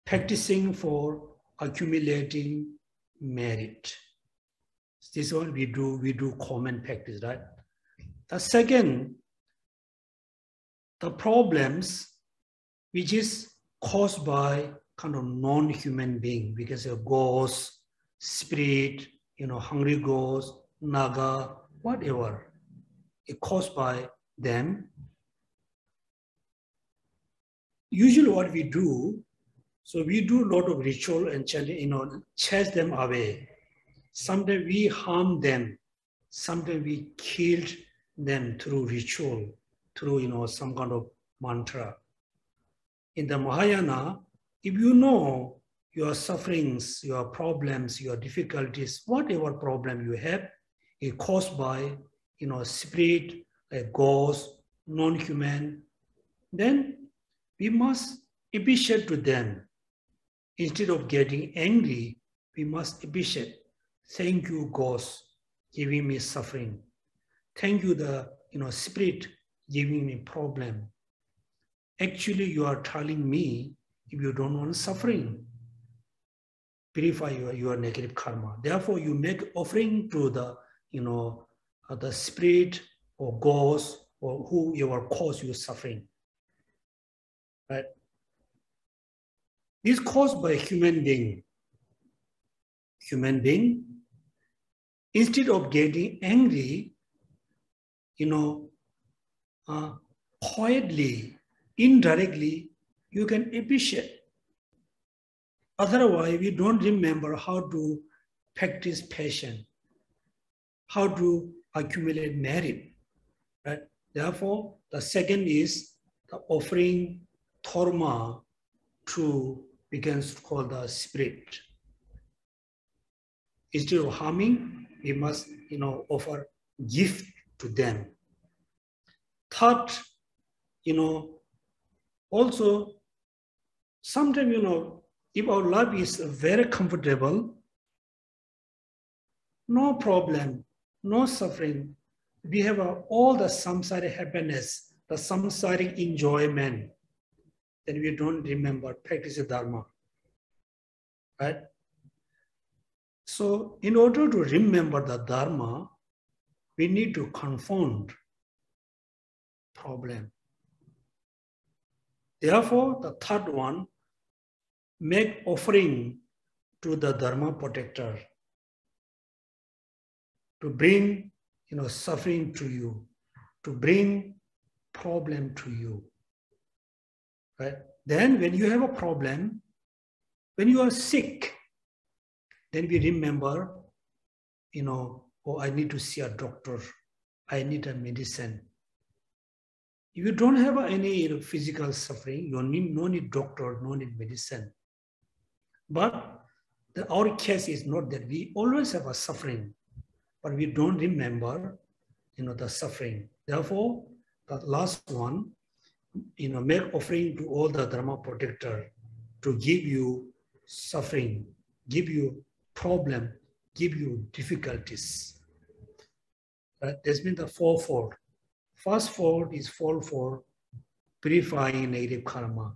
Practicing for accumulating merit. This one we do common practice, right? The second, the problems which is caused by kind of non-human being, because of ghosts, spirit, hungry ghosts, naga, whatever, it caused by them. Usually what we do, so we do a lot of ritual and chanting, chase them away. Sometimes we harm them. Sometimes we killed them through ritual, through, some kind of mantra. In the Mahayana, if you know your sufferings, your problems, your difficulties, whatever problem you have, is caused by, spirit, like ghost, non-human, then we must appreciate to them. Instead of getting angry, we must appreciate. Thank you, ghost, giving me suffering. Thank you, the spirit, giving me problem. Actually, you are telling me if you don't want suffering, purify your negative karma. Therefore, you make offering to the spirit or ghost or whoever caused you suffering. Right? This is caused by human being. Human being, instead of getting angry, quietly, indirectly, you can appreciate. Otherwise, we don't remember how to practice patience, how to accumulate merit. Right? Therefore, the second is the offering dharma to begins to call the spirit. Instead of harming, we must, offer gift to them. Third, also, sometimes, if our life is very comfortable, no problem, no suffering, we have all the samsaric happiness, the samsaric enjoyment, then we don't remember practice dharma. Right? So, in order to remember the dharma, we need to confound problem. Therefore, the third one, make offering to the dharma protector to bring, suffering to you, to bring problem to you. Right? Then, when you have a problem, when you are sick, then we remember, oh, I need to see a doctor. I need a medicine. If you don't have any physical suffering, you no need doctor, no need medicine. But our case is not that. We always have a suffering, but we don't remember, the suffering. Therefore, the last one, make offering to all the dharma protector to give you suffering, give you problem, give you difficulties. Right? This means the fourfold. First fold is fall for purifying negative karma.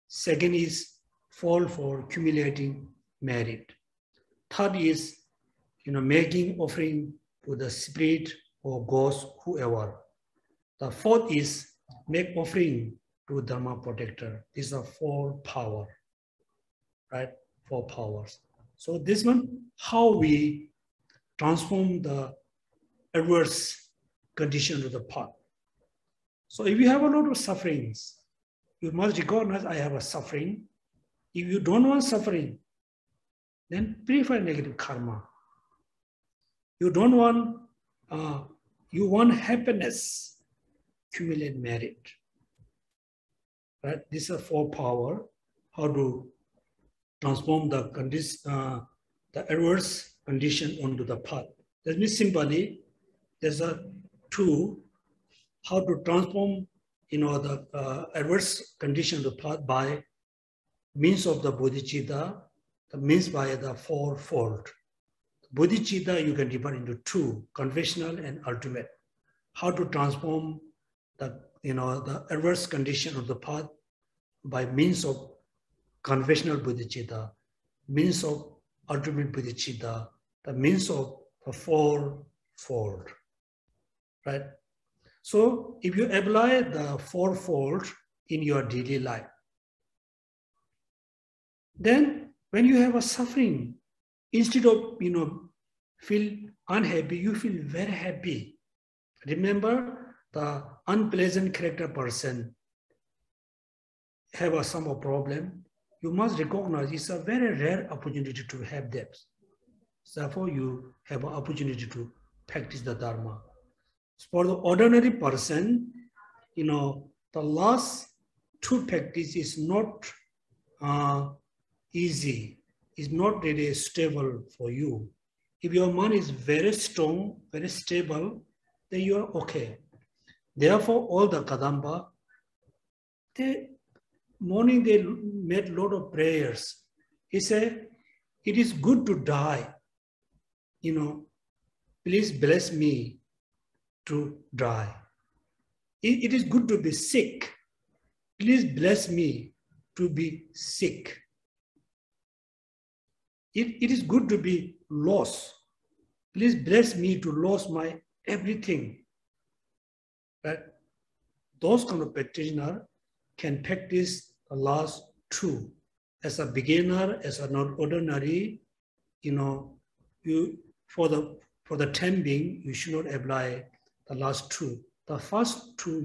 Second is fall for accumulating merit. Third is, making offering to the spirit or ghost, whoever. The fourth is make offering to dharma protector. These are four power, right? Four powers. So this one, how we transform the adverse condition to the path. So if you have a lot of sufferings, you must recognize I have a suffering. If you don't want suffering, then purify negative karma. You don't want, you want happiness, accumulate merit. Right? These are 4 power, how to transform the adverse condition onto the path. That means simply, there's a 2, how to transform, the adverse condition of the path by means of the bodhicitta, the means by the 4-fold. Bodhicitta you can divide into 2, conventional and ultimate. How to transform the adverse condition of the path by means of conventional bodhicitta, means of ultimate bodhicitta, the means of the 4-fold, right? So if you apply the 4-fold in your daily life, then when you have a suffering, instead of, feel unhappy, you feel very happy. Remember, the unpleasant character person have some problem. You must recognize it's a very rare opportunity to have that. Therefore, you have an opportunity to practice the Dharma. For the ordinary person, the last 2 practice is not easy. It's not really stable for you. If your mind is very strong, very stable, then you are okay. Therefore, all the Kadamba, morning they made a lot of prayers. He said, it is good to die. Please bless me to die. It is good to be sick. Please bless me to be sick. It is good to be lost. Please bless me to lose my everything. But those kind of practitioners can practice the last 2. As a beginner, as a non-ordinary, for the time being, you should not apply the last 2. The first 2,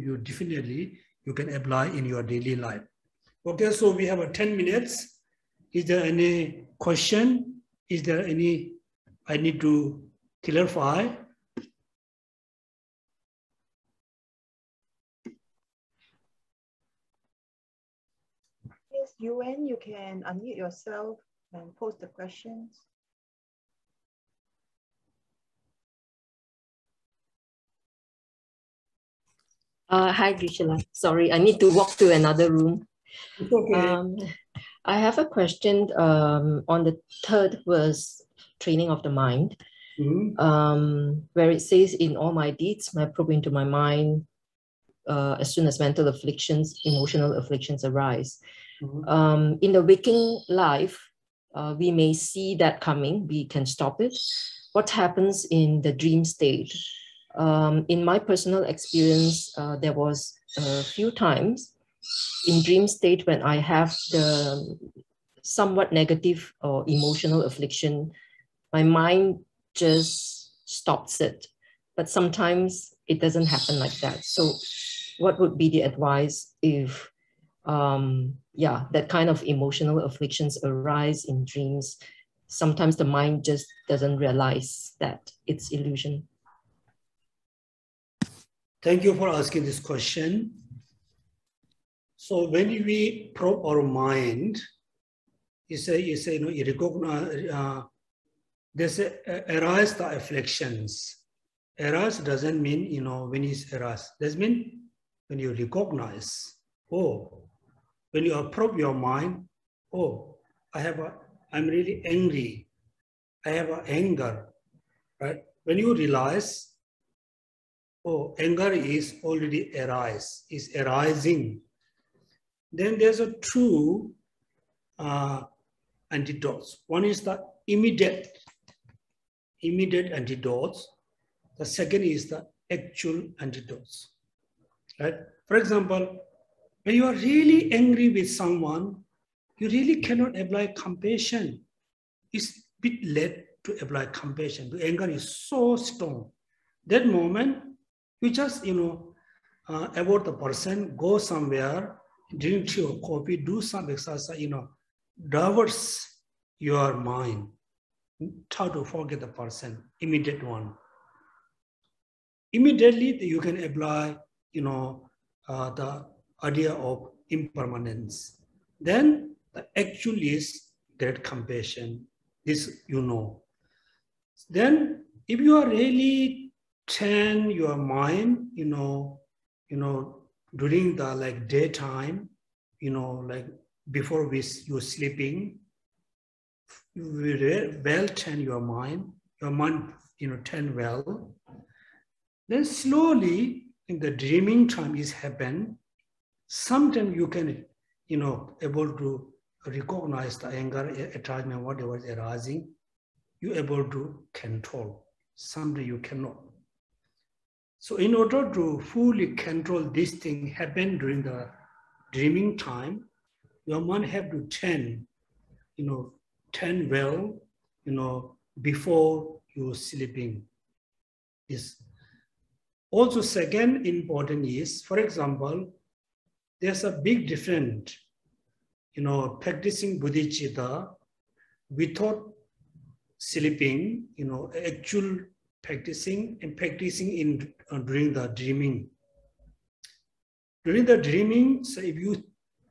you can apply in your daily life. Okay, so we have 10 minutes. Is there any question? Is there any I need to clarify? Yes, Yuan, you can unmute yourself and post the questions. Hi, Geshe. Sorry, I need to walk to another room. It's okay. I have a question on the 3rd verse, training of the mind, where it says, in all my deeds, I probe into my mind as soon as mental afflictions, emotional afflictions arise. In the waking life, we may see that coming, we can stop it. What happens in the dream state? In my personal experience, there was a few times in dream state when I have the somewhat negative or emotional affliction, my mind just stops it. But sometimes it doesn't happen like that. So what would be the advice if, that kind of emotional afflictions arise in dreams? Sometimes the mind just doesn't realize that it's illusion. Thank you for asking this question. So when we probe our mind, you recognize, there's arise the afflictions. Arise doesn't mean, when it's arise. That means when you recognize, when you probe your mind, I'm really angry. I have anger, right? When you realize, anger is already is arising. Then there's 2 antidotes. One is the immediate antidotes. The second is the actual antidotes. Right? For example, when you are really angry with someone, you really cannot apply compassion. It's a bit late to apply compassion. The anger is so strong. That moment, you just, avoid the person, go somewhere, drink tea or coffee, do some exercise, diverts your mind. Try to forget the person, immediate one. Immediately you can apply, the idea of impermanence. Then the actual is great compassion. This you know. Then if you are really train your mind, during the daytime, before you're sleeping, you will well train your mind train well. Then slowly in the dreaming time is happen. Sometimes you can, able to recognize the anger, attachment, whatever is arising, you're able to control. Sometimes you cannot. So in order to fully control this thing happen during the dreaming time, your mind have to train well, before you sleeping. Yes. Also, second important is, for example, there's a big difference, practicing bodhicitta without sleeping, actual practicing and practicing during the dreaming. During the dreaming, so if you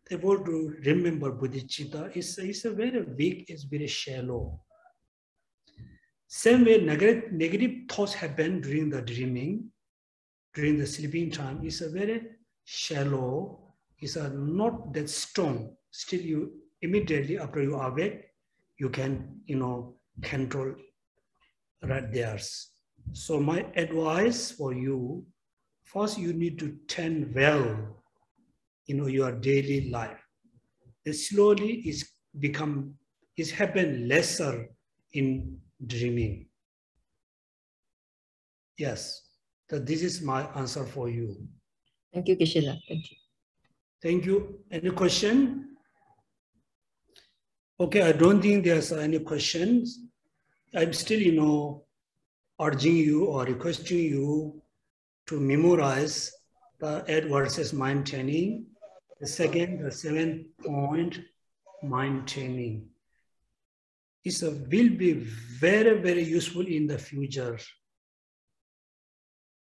able to remember bodhicitta, it's a very weak, it's very shallow. Same way, negative thoughts happen during the dreaming, during the sleeping time, is a very shallow, is not that strong. Still, you immediately after you awake, you can, control right there. So my advice for you, first you need to train well, your daily life. And slowly it's happen lesser in dreaming. Yes, so this is my answer for you. Thank you, Geshe. Thank you. Thank you. Any question? Okay, I don't think there's any questions. I'm still, urging you or requesting you to memorize the 8 verses mind training. The 7th point, mind training. It will be very, very useful in the future.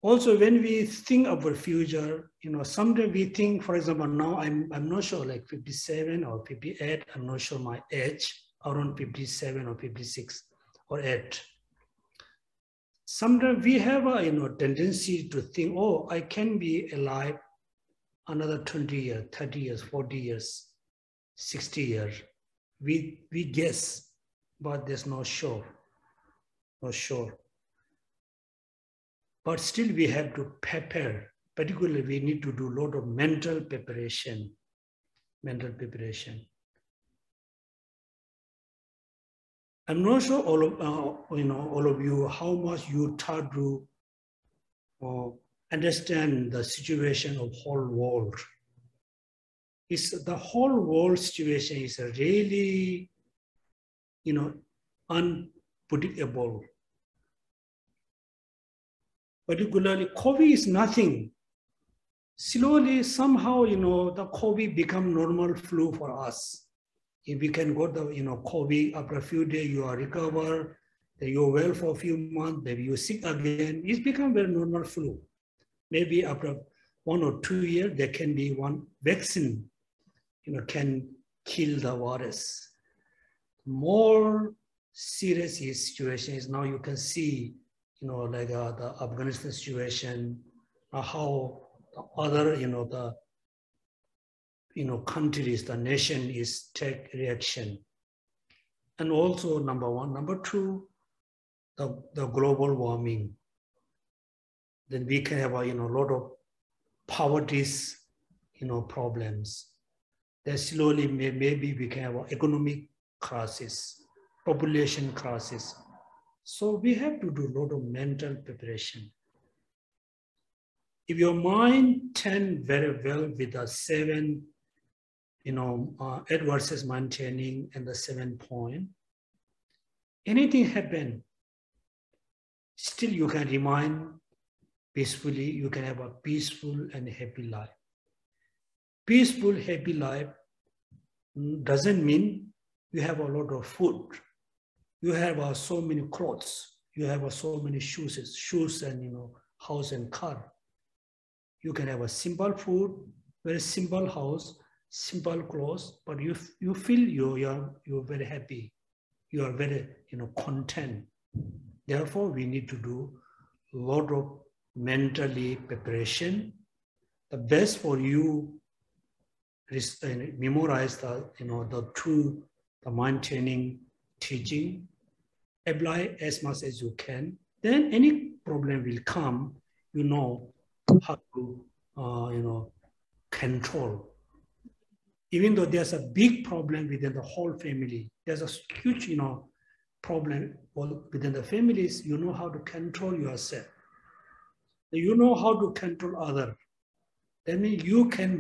Also, when we think about future, someday we think, for example, now I'm not sure, like 57 or 58, I'm not sure my age, around 57 or 56 or 8. Sometimes we have a tendency to think, oh, I can be alive another 20 years, 30 years, 40 years, 60 years. We guess, but there's no sure. But still we have to prepare. Particularly we need to do a lot of mental preparation. I'm not sure all of you how much you try to understand the situation of whole world. The whole world situation is really, unpredictable. Particularly, COVID is nothing. Slowly, somehow, the COVID become normal flu for us. If we can go the, COVID, after a few days, you are recovered, then you're well for a few months, maybe you're sick again. It's become very normal flu. Maybe after 1 or 2 years, there can be one vaccine, can kill the virus. More serious situation is now you can see, like the Afghanistan situation, how the other, countries, the nation is take reaction. And also number 1, number 2, the global warming. Then we can have a lot of poverties, problems. Then slowly maybe we can have an economic crisis, population crisis. So we have to do a lot of mental preparation. If your mind trains very well with the 7, 8 verses mind training and the 7 point, anything happen, still you can remain peacefully, you can have a peaceful and happy life. Peaceful, happy life doesn't mean you have a lot of food. You have so many clothes. You have so many shoes and house and car. You can have a simple food, very simple house, simple clothes, but you feel you're very happy. You are very content. Therefore, we need to do a lot of mentally preparation. The best for you is memorize the mind training teaching. Apply as much as you can. Then any problem will come. You know how to control. Even though there's a big problem within the whole family, there's a huge problem within the families. You know how to control yourself. You know how to control others. That means you can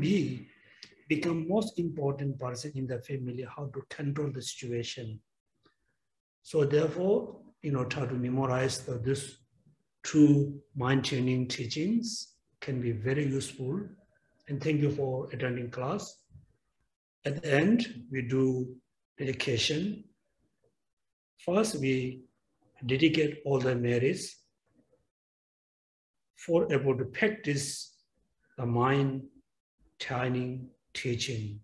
become most important person in the family, how to control the situation. So therefore, try to memorize this two mind training teachings can be very useful. And thank you for attending class. At the end, we do dedication. First, we dedicate all the merits for able to practice the mind training teaching.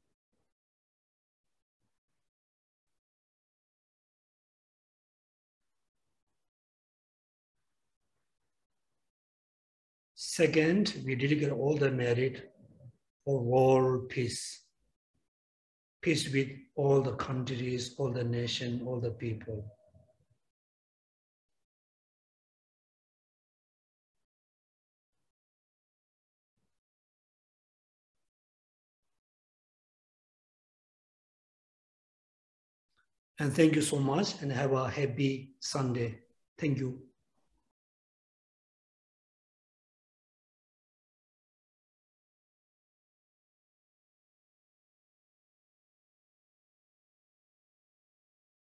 Second, we dedicate all the merit for world peace. Peace with all the countries, all the nation, all the people. And thank you so much and have a happy Sunday. Thank you.